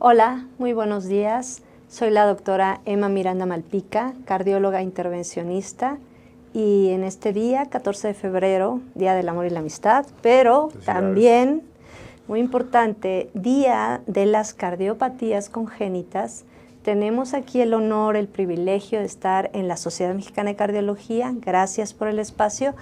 Hola, muy buenos días. Soy la doctora Emma Miranda Malpica, cardióloga intervencionista, y en este día, 14 de febrero, Día del Amor y la Amistad, pero también, muy importante, Día de las Cardiopatías Congénitas, tenemos aquí el honor, el privilegio de estar en la Sociedad Mexicana de Cardiología. Gracias por el espacio.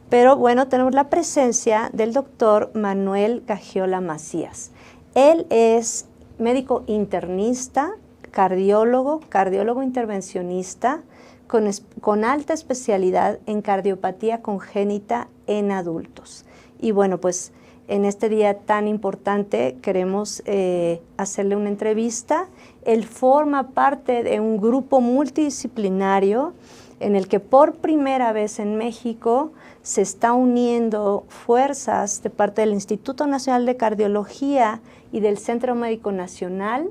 Pero bueno, tenemos la presencia del doctor Manuel Gagiola Macías. Él es médico internista, cardiólogo intervencionista, con alta especialidad en cardiopatía congénita en adultos. Y bueno, pues en este día tan importante queremos hacerle una entrevista. Él forma parte de un grupo multidisciplinario en el que por primera vez en México se está uniendo fuerzas de parte del Instituto Nacional de Cardiología y del Centro Médico Nacional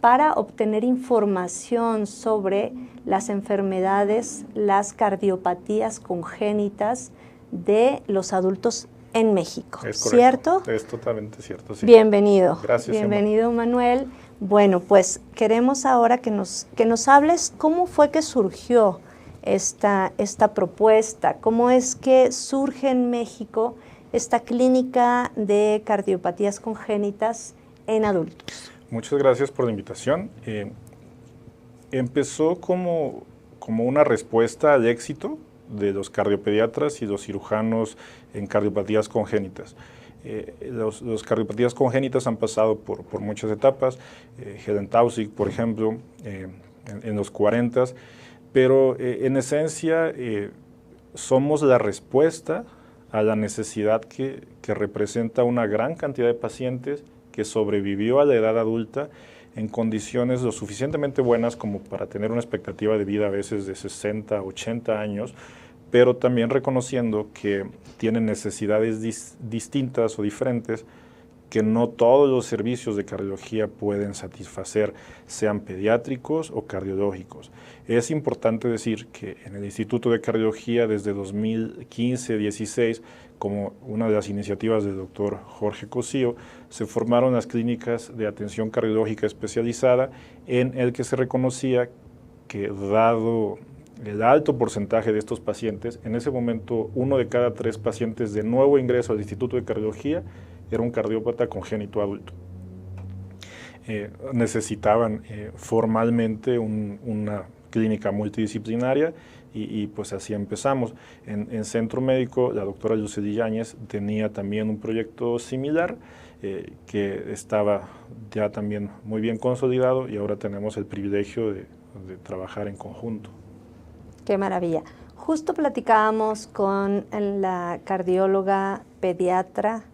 para obtener información sobre las enfermedades, las cardiopatías congénitas de los adultos en México. Es correcto, ¿cierto? Es totalmente cierto, sí. Bienvenido. Gracias, Bienvenido, Emma. Manuel. Bueno, pues queremos ahora que nos hables cómo fue que surgió esta propuesta, cómo es que surge en México esta clínica de cardiopatías congénitas en adultos. Muchas gracias por la invitación. Empezó como una respuesta al éxito de los cardiopediatras y los cirujanos en cardiopatías congénitas. Los cardiopatías congénitas han pasado por muchas etapas, Helen Taussig, por ejemplo, en los 40, pero en esencia somos la respuesta a la necesidad que representa una gran cantidad de pacientes que sobrevivió a la edad adulta en condiciones lo suficientemente buenas como para tener una expectativa de vida a veces de 60, 80 años, pero también reconociendo que tienen necesidades distintas o diferentes que no todos los servicios de cardiología pueden satisfacer, sean pediátricos o cardiológicos. Es importante decir que en el Instituto de Cardiología desde 2015-16, como una de las iniciativas del doctor Jorge Cosío, se formaron las clínicas de atención cardiológica especializada en el que se reconocía que dado el alto porcentaje de estos pacientes, en ese momento 1 de cada 3 pacientes de nuevo ingreso al Instituto de Cardiología era un cardiópata congénito adulto. Necesitaban formalmente una clínica multidisciplinaria y pues así empezamos. En Centro Médico, la doctora Lucely Yáñez tenía también un proyecto similar que estaba ya también muy bien consolidado y ahora tenemos el privilegio de trabajar en conjunto. Qué maravilla. Justo platicábamos con la cardióloga pediatra,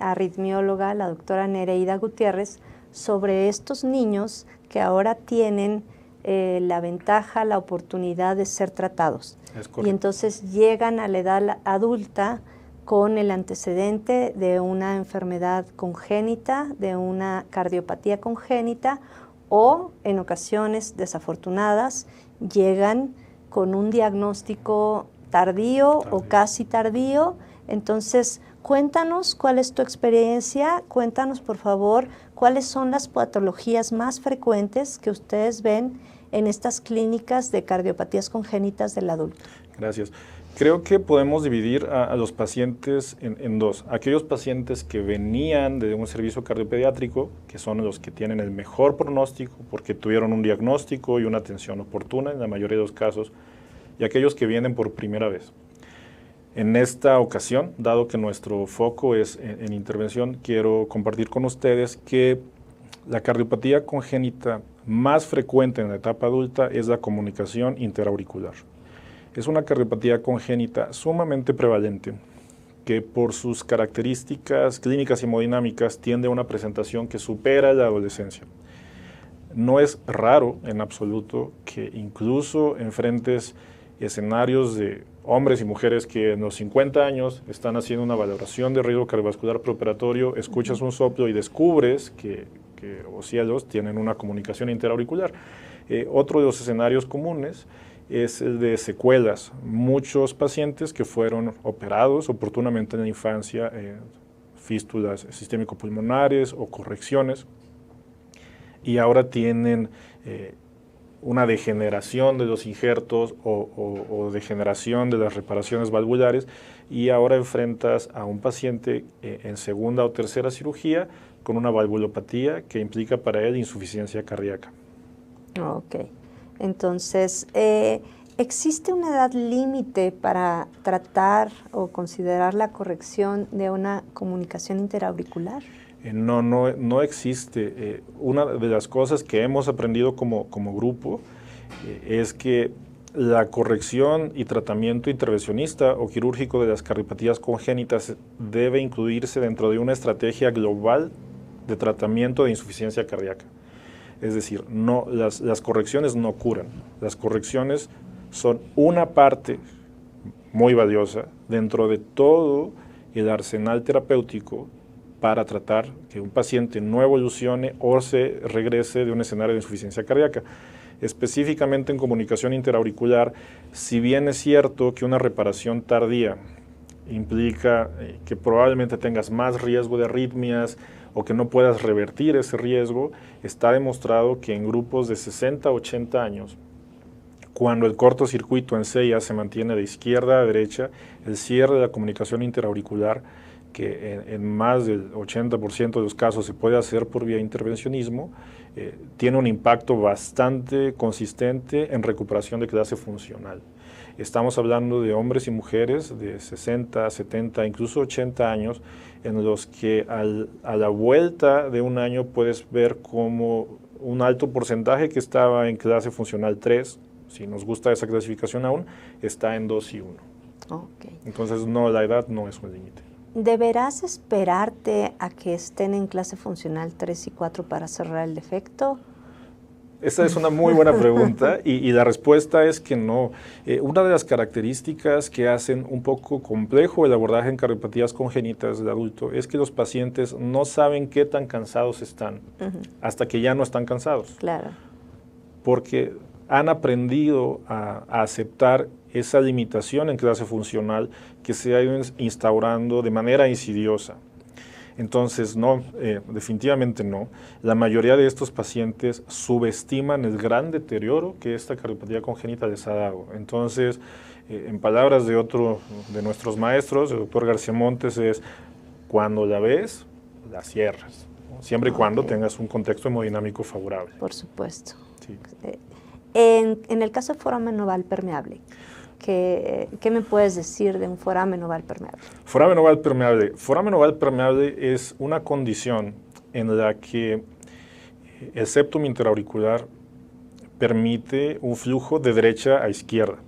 arritmióloga, la doctora Nereida Gutiérrez, sobre estos niños que ahora tienen la ventaja, la oportunidad de ser tratados. Es correcto. Y entonces llegan a la edad adulta con el antecedente de una enfermedad congénita, de una cardiopatía congénita, o en ocasiones desafortunadas llegan con un diagnóstico tardío o casi tardío. Entonces, cuéntanos cuál es tu experiencia, cuéntanos por favor cuáles son las patologías más frecuentes que ustedes ven en estas clínicas de cardiopatías congénitas del adulto. Gracias. Creo que podemos dividir a los pacientes en dos. Aquellos pacientes que venían de un servicio cardiopediátrico, que son los que tienen el mejor pronóstico porque tuvieron un diagnóstico y una atención oportuna en la mayoría de los casos, y aquellos que vienen por primera vez. En esta ocasión, dado que nuestro foco es en intervención, quiero compartir con ustedes que la cardiopatía congénita más frecuente en la etapa adulta es la comunicación interauricular. Es una cardiopatía congénita sumamente prevalente que por sus características clínicas y hemodinámicas tiende a una presentación que supera la adolescencia. No es raro en absoluto que incluso enfrentes escenarios de hombres y mujeres que en los 50 años están haciendo una valoración de riesgo cardiovascular preoperatorio, escuchas un soplo y descubres que oh cielos, tienen una comunicación interauricular. Otro de los escenarios comunes es el de secuelas. Muchos pacientes que fueron operados oportunamente en la infancia, fístulas sistémico-pulmonares o correcciones, y ahora tienen una degeneración de los injertos o degeneración de las reparaciones valvulares, y ahora enfrentas a un paciente en segunda o tercera cirugía con una valvulopatía que implica para él insuficiencia cardíaca. Ok, entonces, ¿existe una edad límite para tratar o considerar la corrección de una comunicación interauricular? No existe. Una de las cosas que hemos aprendido como grupo es que la corrección y tratamiento intervencionista o quirúrgico de las cardiopatías congénitas debe incluirse dentro de una estrategia global de tratamiento de insuficiencia cardíaca. Es decir, las correcciones no curan. Las correcciones son una parte muy valiosa dentro de todo el arsenal terapéutico para tratar que un paciente no evolucione o se regrese de un escenario de insuficiencia cardíaca. Específicamente en comunicación interauricular, si bien es cierto que una reparación tardía implica que probablemente tengas más riesgo de arritmias o que no puedas revertir ese riesgo, está demostrado que en grupos de 60 a 80 años, cuando el cortocircuito en CIA se mantiene de izquierda a derecha, el cierre de la comunicación interauricular, que en más del 80% de los casos se puede hacer por vía intervencionismo, tiene un impacto bastante consistente en recuperación de clase funcional. Estamos hablando de hombres y mujeres de 60, 70, incluso 80 años, en los que a la vuelta de un año puedes ver como un alto porcentaje que estaba en clase funcional 3, si nos gusta esa clasificación aún, está en 2 y 1. Okay. Entonces, no, la edad no es un límite. ¿Deberás esperarte a que estén en clase funcional 3 y 4 para cerrar el defecto? Esa es una muy buena pregunta y la respuesta es que no. Una de las características que hacen un poco complejo el abordaje en cardiopatías congénitas del adulto es que los pacientes no saben qué tan cansados están hasta que ya no están cansados. Claro. Porque han aprendido a aceptar esa limitación en clase funcional que se ha ido instaurando de manera insidiosa. Entonces, no, definitivamente no. La mayoría de estos pacientes subestiman el gran deterioro que esta cardiopatía congénita les ha dado. Entonces, en palabras de otro de nuestros maestros, el doctor García Montes, es cuando la ves, la cierras, ¿no? Siempre y cuando tengas un contexto hemodinámico favorable. Por supuesto. Sí. En el caso de foramen oval permeable, ¿qué me puedes decir de un foramen oval permeable? Foramen oval permeable. Foramen oval permeable es una condición en la que el septum interauricular permite un flujo de derecha a izquierda.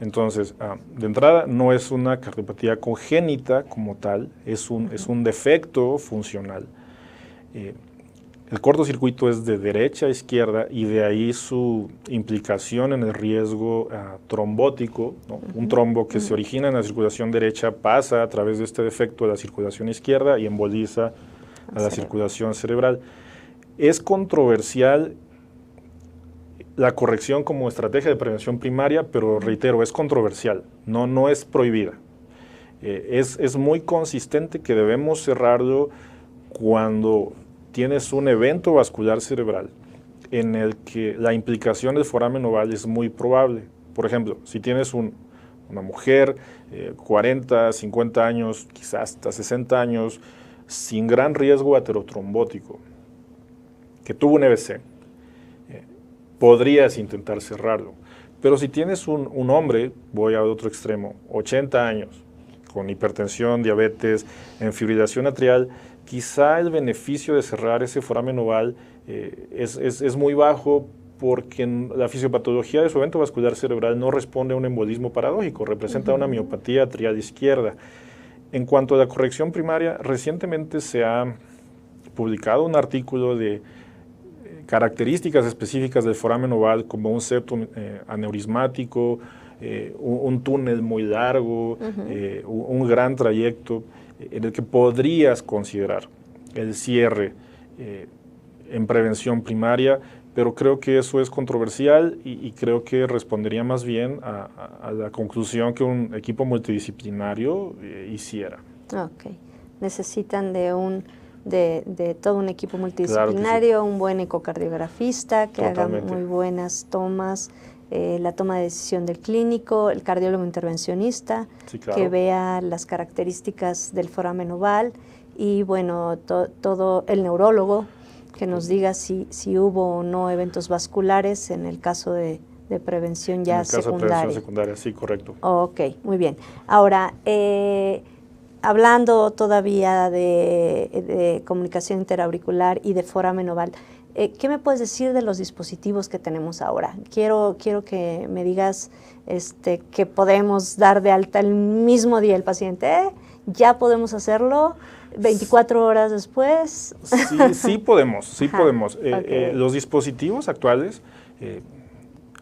Entonces, de entrada, no es una cardiopatía congénita como tal, es un defecto funcional. El cortocircuito es de derecha a izquierda y de ahí su implicación en el riesgo trombótico, ¿no? Un trombo que se origina en la circulación derecha pasa a través de este defecto a la circulación izquierda y emboliza a la circulación cerebral. Es controversial la corrección como estrategia de prevención primaria, pero reitero, es controversial, no es prohibida. Es muy consistente que debemos cerrarlo cuando tienes un evento vascular cerebral en el que la implicación del foramen oval es muy probable. Por ejemplo, si tienes una mujer, 40, 50 años, quizás hasta 60 años, sin gran riesgo aterotrombótico, que tuvo un EBC, podrías intentar cerrarlo. Pero si tienes un hombre, voy a otro extremo, 80 años, con hipertensión, diabetes, en fibrilación atrial, quizá el beneficio de cerrar ese foramen oval es muy bajo porque la fisiopatología de su evento vascular cerebral no responde a un embolismo paradójico, representa una miopatía atrial izquierda. En cuanto a la corrección primaria, recientemente se ha publicado un artículo de características específicas del foramen oval como un septum aneurismático, un túnel muy largo, un gran trayecto en el que podrías considerar el cierre en prevención primaria, pero creo que eso es controversial y creo que respondería más bien a la conclusión que un equipo multidisciplinario hiciera. Ok. Necesitan de un de todo un equipo multidisciplinario, claro, un buen ecocardiografista que Totalmente. haga muy buenas tomas, la toma de decisión del clínico, el cardiólogo intervencionista, sí, claro, que vea las características del foramen oval y bueno, todo el neurólogo que nos diga si hubo o no eventos vasculares en el caso de prevención ya secundaria. En el caso de prevención secundaria, sí, correcto. Ok, muy bien. Ahora, hablando todavía de comunicación interauricular y de foramen oval, ¿qué me puedes decir de los dispositivos que tenemos ahora? Quiero que me digas que podemos dar de alta el mismo día el paciente. ¿Ya podemos hacerlo 24 horas después? Sí podemos, sí podemos. Okay. Los dispositivos actuales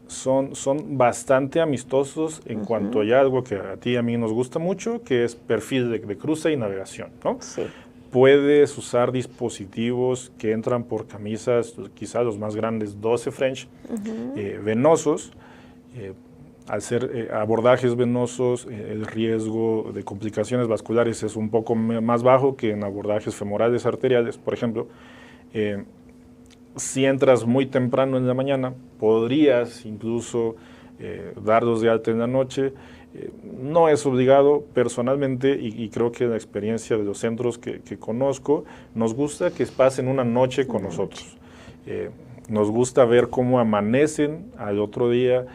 son bastante amistosos en cuanto a algo que a ti y a mí nos gusta mucho, que es perfil de cruce y navegación, ¿no? Sí. Puedes usar dispositivos que entran por camisas, quizás los más grandes, 12 French, venosos. Al ser abordajes venosos, el riesgo de complicaciones vasculares es un poco más bajo que en abordajes femorales arteriales, por ejemplo. Si entras muy temprano en la mañana, podrías incluso darlos de alta en la noche. No es obligado personalmente y creo que la experiencia de los centros que conozco, nos gusta que pasen una noche con nosotros. Nos gusta ver cómo amanecen al otro día,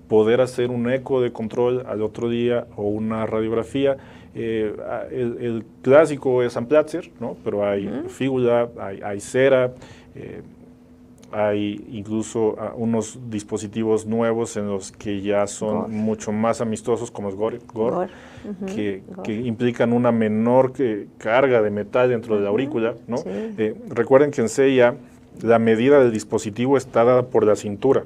poder hacer un eco de control al otro día o una radiografía. El clásico es Amplatzer, ¿no? Pero hay fíbula, hay cera, hay incluso unos dispositivos nuevos en los que ya son mucho más amistosos, como es GOR, que implican una menor carga de metal dentro de la aurícula, ¿no? Sí. Recuerden que en CIA la medida del dispositivo está dada por la cintura,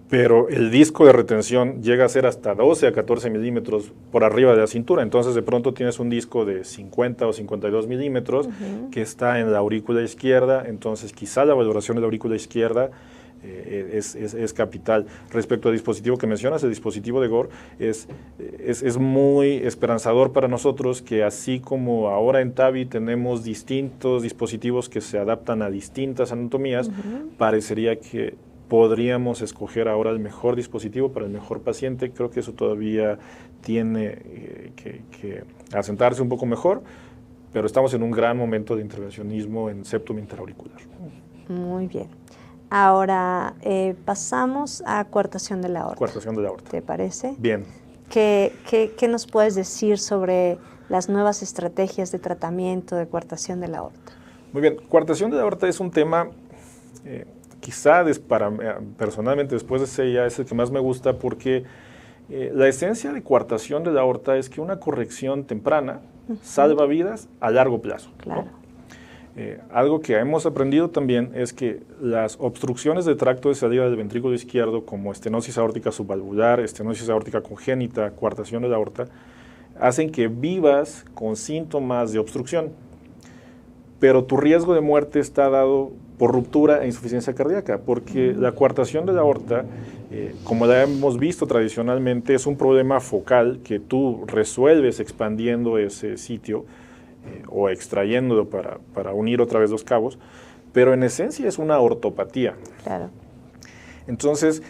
pero el disco de retención llega a ser hasta 12 a 14 milímetros por arriba de la cintura. Entonces, de pronto tienes un disco de 50 o 52 milímetros que está en la aurícula izquierda. Entonces, quizá la valoración de la aurícula izquierda es capital. Respecto al dispositivo que mencionas, el dispositivo de GOR es muy esperanzador para nosotros, que así como ahora en TAVI tenemos distintos dispositivos que se adaptan a distintas anatomías, parecería que podríamos escoger ahora el mejor dispositivo para el mejor paciente. Creo que eso todavía tiene que asentarse un poco mejor, pero estamos en un gran momento de intervencionismo en septum interauricular. Muy bien. Ahora pasamos a coartación de la aorta. Coartación de la aorta. ¿Te parece? Bien. ¿Qué nos puedes decir sobre las nuevas estrategias de tratamiento de coartación de la aorta? Muy bien. Coartación de la aorta es un tema... quizá personalmente después de CIA es el que más me gusta, porque la esencia de coartación de la aorta es que una corrección temprana salva vidas a largo plazo. Claro. ¿No? Algo que hemos aprendido también es que las obstrucciones de tracto de salida del ventrículo izquierdo, como estenosis aórtica subvalvular, estenosis aórtica congénita, coartación de la aorta, hacen que vivas con síntomas de obstrucción, pero tu riesgo de muerte está dado por ruptura e insuficiencia cardíaca, porque la coartación de la aorta, como la hemos visto tradicionalmente, es un problema focal que tú resuelves expandiendo ese sitio o extrayéndolo para unir otra vez los cabos, pero en esencia es una ortopatía. Claro. Entonces,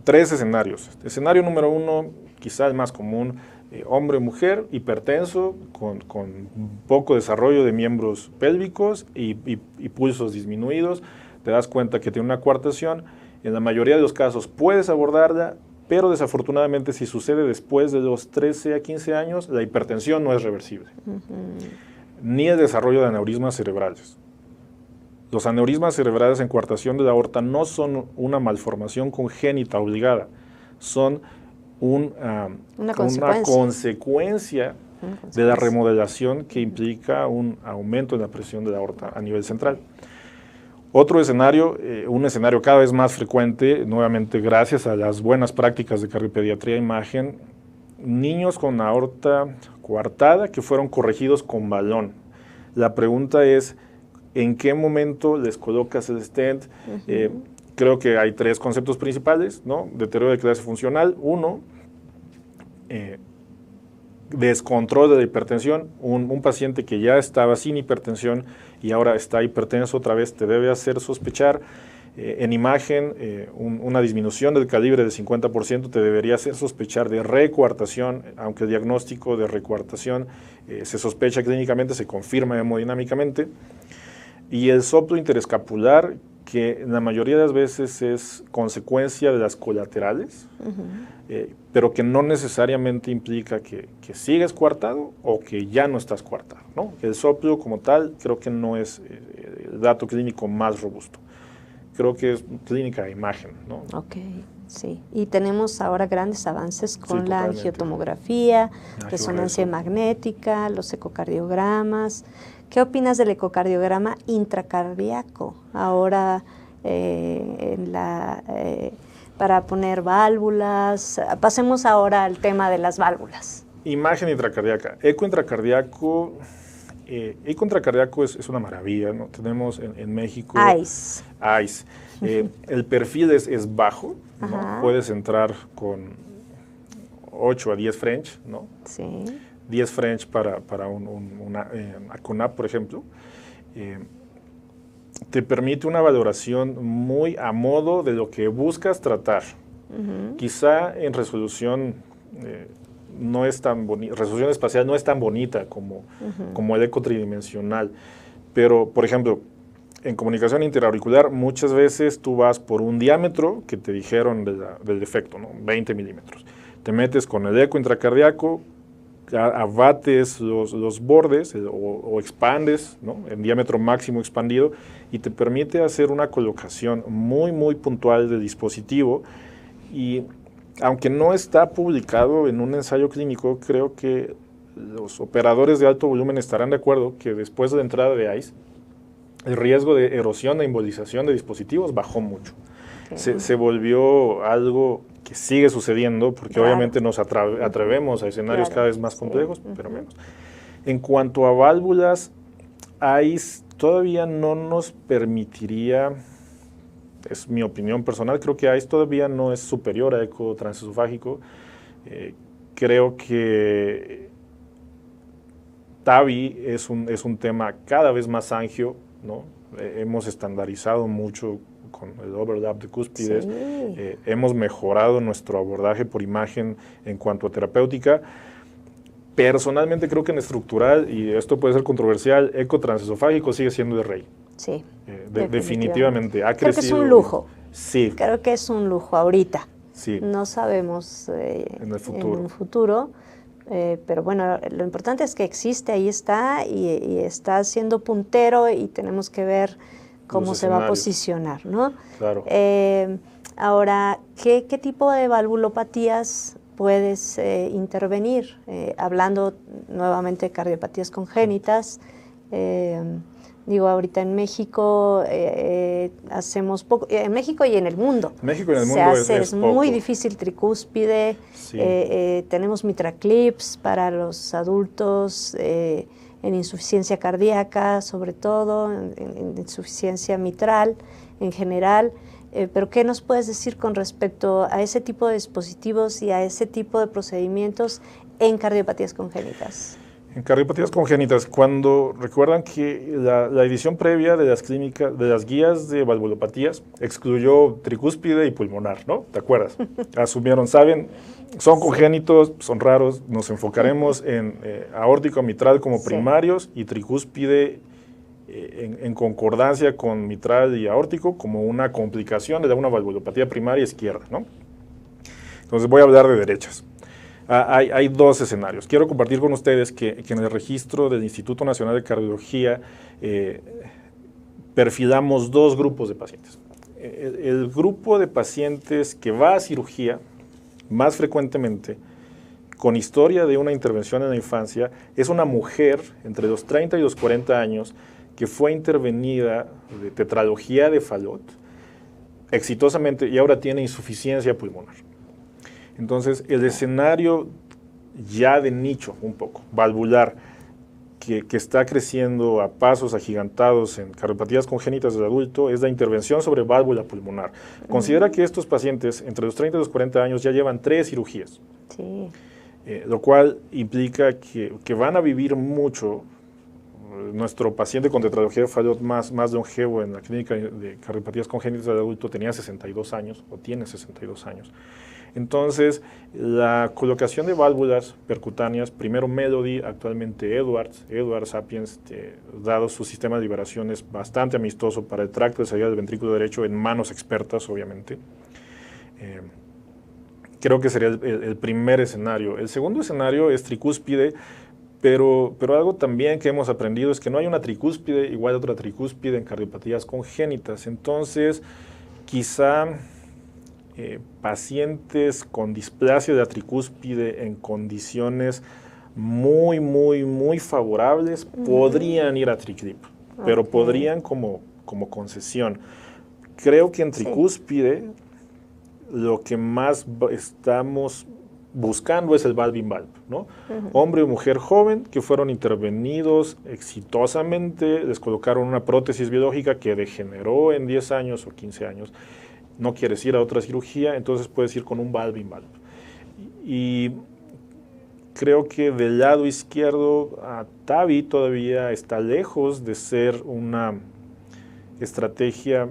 3 escenarios. Escenario número 1, quizá el más común, hombre o mujer, hipertenso, con poco desarrollo de miembros pélvicos y pulsos disminuidos. Te das cuenta que tiene una coartación. En la mayoría de los casos puedes abordarla, pero desafortunadamente si sucede después de los 13 a 15 años, la hipertensión no es reversible. Ni el desarrollo de aneurismas cerebrales. Los aneurismas cerebrales en coartación de la aorta no son una malformación congénita obligada, son una consecuencia de la remodelación que implica un aumento en la presión de la aorta a nivel central. Otro escenario, un escenario cada vez más frecuente, nuevamente gracias a las buenas prácticas de cardiopediatría e imagen, niños con aorta coartada que fueron corregidos con balón. La pregunta es, ¿en qué momento les colocas el stent? Creo que hay 3 conceptos principales, ¿no? Deterioro de clase funcional. 1, descontrol de la hipertensión, un paciente que ya estaba sin hipertensión y ahora está hipertenso otra vez, te debe hacer sospechar en imagen una disminución del calibre del 50%, te debería hacer sospechar de recoartación, aunque el diagnóstico de recoartación se sospecha clínicamente, se confirma hemodinámicamente. Y el soplo interescapular, que la mayoría de las veces es consecuencia de las colaterales, pero que no necesariamente implica que sigues coartado o que ya no estás coartado, ¿no? El soplo como tal creo que no es el dato clínico más robusto. Creo que es clínica de imagen, ¿no? Ok, sí. Y tenemos ahora grandes avances con la angiotomografía, resonancia magnética, los ecocardiogramas. ¿Qué opinas del ecocardiograma intracardíaco? Ahora para poner válvulas. Pasemos ahora al tema de las válvulas. Imagen intracardíaca. Eco intracardíaco es una maravilla, ¿no? Tenemos en México... ICE. El perfil es bajo, ¿no? Puedes entrar con 8 a 10 French, ¿no? Sí. 10 French para una ACONAP, por ejemplo. Te permite una valoración muy a modo de lo que buscas tratar. Quizá en resolución no es tan bonita, resolución espacial no es tan bonita como el eco tridimensional, pero por ejemplo, en comunicación interauricular muchas veces tú vas por un diámetro que te dijeron del defecto, ¿no? 20 milímetros. Te metes con el eco intracardíaco, abates los bordes o expandes, ¿no? En diámetro máximo expandido, y te permite hacer una colocación muy, muy puntual del dispositivo. Y aunque no está publicado en un ensayo clínico, creo que los operadores de alto volumen estarán de acuerdo que después de la entrada de ICE, el riesgo de erosión e embolización de dispositivos bajó mucho. Se volvió algo que sigue sucediendo, porque obviamente nos atrevemos a escenarios cada vez más complejos, pero menos. En cuanto a válvulas, ICE todavía no nos permitiría, es mi opinión personal, creo que ICE todavía no es superior a eco transesofágico. Creo que TAVI es un tema cada vez más angio, ¿no? Hemos estandarizado mucho con el overlap de cúspides, hemos mejorado nuestro abordaje por imagen en cuanto a terapéutica. Personalmente creo que en estructural, y esto puede ser controversial, eco transesofágico sigue siendo de rey. Sí, definitivamente. Ha creo crecido. Que es un lujo. Sí. Creo que es un lujo ahorita. Sí. No sabemos en un futuro. Pero bueno, lo importante es que existe, ahí está, y está siendo puntero, y tenemos que ver cómo se va a posicionar, ¿no? Claro. Ahora, ¿qué tipo de valvulopatías puedes intervenir? Hablando nuevamente de cardiopatías congénitas, ahorita en México hacemos poco, en México y en el mundo. México y en el mundo es muy difícil tricúspide, tenemos mitraclips para los adultos, en insuficiencia cardíaca sobre todo, en insuficiencia mitral en general, pero ¿qué nos puedes decir con respecto a ese tipo de dispositivos y a ese tipo de procedimientos en cardiopatías congénitas? En cardiopatías congénitas, cuando recuerdan que la edición previa de las guías de valvulopatías excluyó tricúspide y pulmonar, ¿no? ¿Te acuerdas? Asumieron, saben, son congénitos, son raros, nos enfocaremos en aórtico mitral como primarios y tricúspide en concordancia con mitral y aórtico como una complicación de una valvulopatía primaria izquierda, ¿no? Entonces voy a hablar de derechas. Hay dos escenarios. Quiero compartir con ustedes que en el registro del Instituto Nacional de Cardiología perfilamos dos grupos de pacientes. El grupo de pacientes que va a cirugía más frecuentemente, con historia de una intervención en la infancia, es una mujer entre los 30 y los 40 años que fue intervenida de tetralogía de Fallot exitosamente y ahora tiene insuficiencia pulmonar. Entonces, el escenario ya de nicho, un poco, valvular, que está creciendo a pasos agigantados en cardiopatías congénitas del adulto, es la intervención sobre válvula pulmonar. Considera que estos pacientes, entre los 30 y los 40 años, ya llevan 3 cirugías. Sí. lo cual implica que van a vivir mucho. Nuestro paciente con tetralogía de Fallot más longevo en la clínica de cardiopatías congénitas de adulto tenía 62 años, o tiene 62 años. Entonces, la colocación de válvulas percutáneas, primero Melody, actualmente Edwards Sapiens, dado su sistema de liberación es bastante amistoso para el tracto de salida del ventrículo derecho en manos expertas, obviamente. Creo que sería el primer escenario. El segundo escenario es tricúspide, pero algo también que hemos aprendido es que no hay una tricúspide igual a otra tricúspide en cardiopatías congénitas. Entonces, quizá pacientes con displasia de la tricúspide en condiciones muy favorables podrían ir a TriClip, pero podrían como concesión. Creo que en tricúspide lo que más estamos buscando es el valve-in-valve, ¿no? Hombre o mujer joven que fueron intervenidos exitosamente, les colocaron una prótesis biológica que degeneró en 10 años o 15 años, no quieres ir a otra cirugía, entonces puedes ir con un valve-in-valve. Y creo que del lado izquierdo, TAVI todavía está lejos de ser una estrategia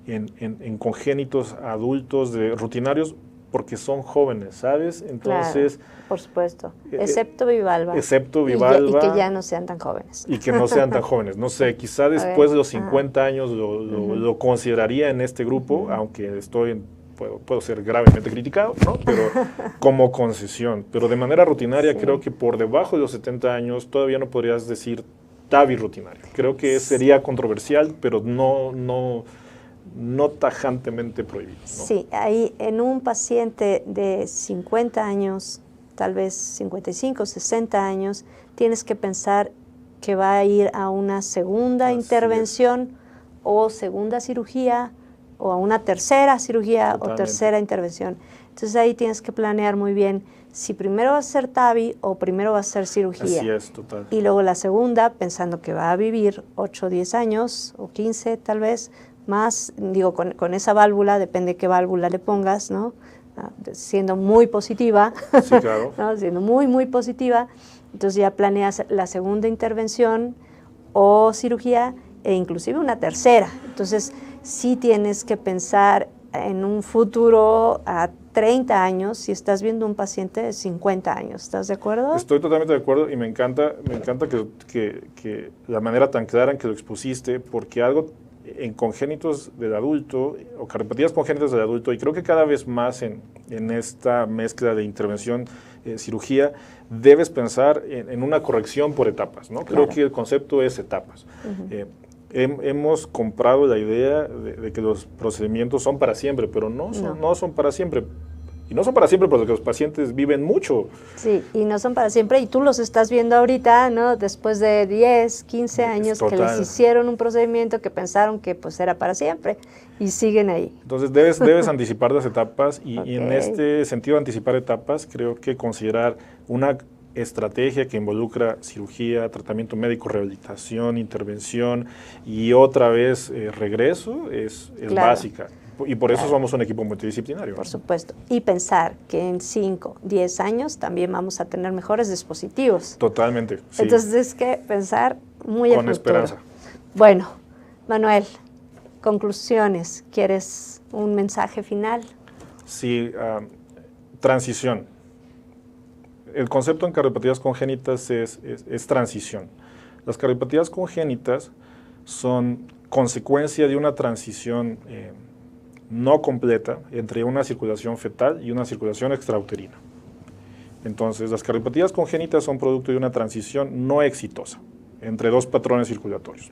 en congénitos adultos rutinarios, porque son jóvenes, ¿sabes? Entonces, claro, por supuesto, excepto Vivalva. Excepto Vivalva. Y que ya no sean tan jóvenes. Y que no sean tan jóvenes. No sé, quizá después de los 50 años lo consideraría en este grupo, aunque puedo ser gravemente criticado, ¿no? Pero como concesión. Pero de manera rutinaria, creo que por debajo de los 70 años todavía no podrías decir TAVI rutinario. Creo que sería controversial, pero no tajantemente prohibido, ¿no? Sí, ahí en un paciente de 50 años, tal vez 55, 60 años, tienes que pensar que va a ir a una segunda intervención o segunda cirugía o a una tercera cirugía o tercera intervención. Entonces ahí tienes que planear muy bien si primero va a ser TAVI o primero va a ser cirugía. Así es, total. Y luego la segunda, pensando que va a vivir 8 o 10 años o 15 tal vez, más, digo, con esa válvula, depende qué válvula le pongas, ¿no? Siendo muy positiva, sí, claro. ¿no? Siendo muy positiva, entonces ya planeas la segunda intervención o cirugía e inclusive una tercera. Entonces sí tienes que pensar en un futuro a 30 años si estás viendo un paciente de 50 años. ¿Estás de acuerdo? Estoy totalmente de acuerdo y me encanta que la manera tan clara en que lo expusiste, porque algo en congénitos del adulto o cardiopatías congénitas del adulto, y creo que cada vez más en esta mezcla de intervención, cirugía, debes pensar en una corrección por etapas, ¿no? Creo que el concepto es etapas. Hemos comprado la idea de que los procedimientos son para siempre, pero no son para siempre. Y no son para siempre porque los pacientes viven mucho. Sí, y no son para siempre. Y tú los estás viendo ahorita, ¿no? Después de 10, 15 años que les hicieron un procedimiento que pensaron que pues era para siempre y siguen ahí. Entonces debes anticipar las etapas y en este sentido de anticipar etapas, creo que considerar una estrategia que involucra cirugía, tratamiento médico, rehabilitación, intervención y otra vez regreso es básica. Y por eso somos un equipo multidisciplinario. Por supuesto. Y pensar que en 5, 10 años también vamos a tener mejores dispositivos. Totalmente. Sí. Entonces es que pensar muy a futuro. Con esperanza. Bueno, Manuel, conclusiones. ¿Quieres un mensaje final? Sí, transición. El concepto en cardiopatías congénitas es transición. Las cardiopatías congénitas son consecuencia de una transición no completa entre una circulación fetal y una circulación extrauterina. Entonces, las cardiopatías congénitas son producto de una transición no exitosa entre dos patrones circulatorios.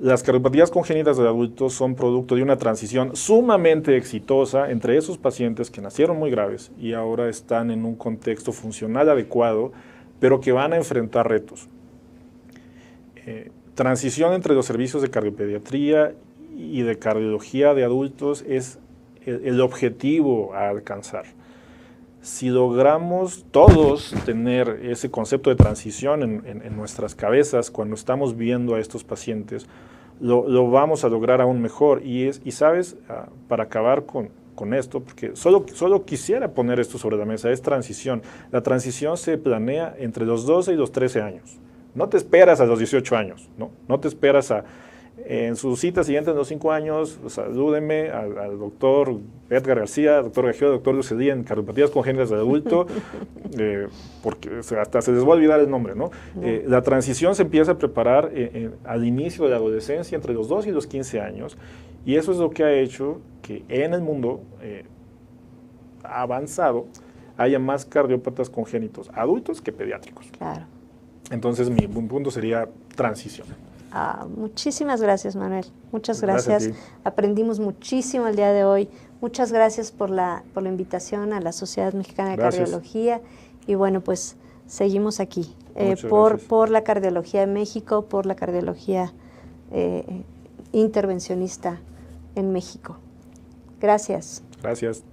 Las cardiopatías congénitas del adulto son producto de una transición sumamente exitosa entre esos pacientes que nacieron muy graves y ahora están en un contexto funcional adecuado, pero que van a enfrentar retos. Transición entre los servicios de cardiopediatría y de cardiología de adultos es el objetivo a alcanzar. Si logramos todos tener ese concepto de transición en nuestras cabezas cuando estamos viendo a estos pacientes, lo vamos a lograr aún mejor. Y sabes, para acabar con con esto, porque solo quisiera poner esto sobre la mesa, es transición. La transición se planea entre los 12 y los 13 años. No te esperas a los 18 años, no te esperas en su cita siguiente en los 5 años, salúdenme al doctor Edgar García, doctor Gagiola, doctor Lucelía en cardiopatías congénitas de adulto, porque hasta se les va a olvidar el nombre, ¿no? La transición se empieza a preparar al inicio de la adolescencia, entre los 2 y los 15 años, y eso es lo que ha hecho que en el mundo avanzado haya más cardiópatas congénitos adultos que pediátricos. Claro. Entonces mi punto sería transición. Muchísimas gracias, Manuel. Muchas gracias. Gracias a ti. Aprendimos muchísimo el día de hoy. Muchas gracias por la invitación a la Sociedad Mexicana de Gracias. Cardiología. Y bueno, pues seguimos aquí Muchas gracias. por la cardiología de México, por la cardiología intervencionista en México. Gracias. Gracias.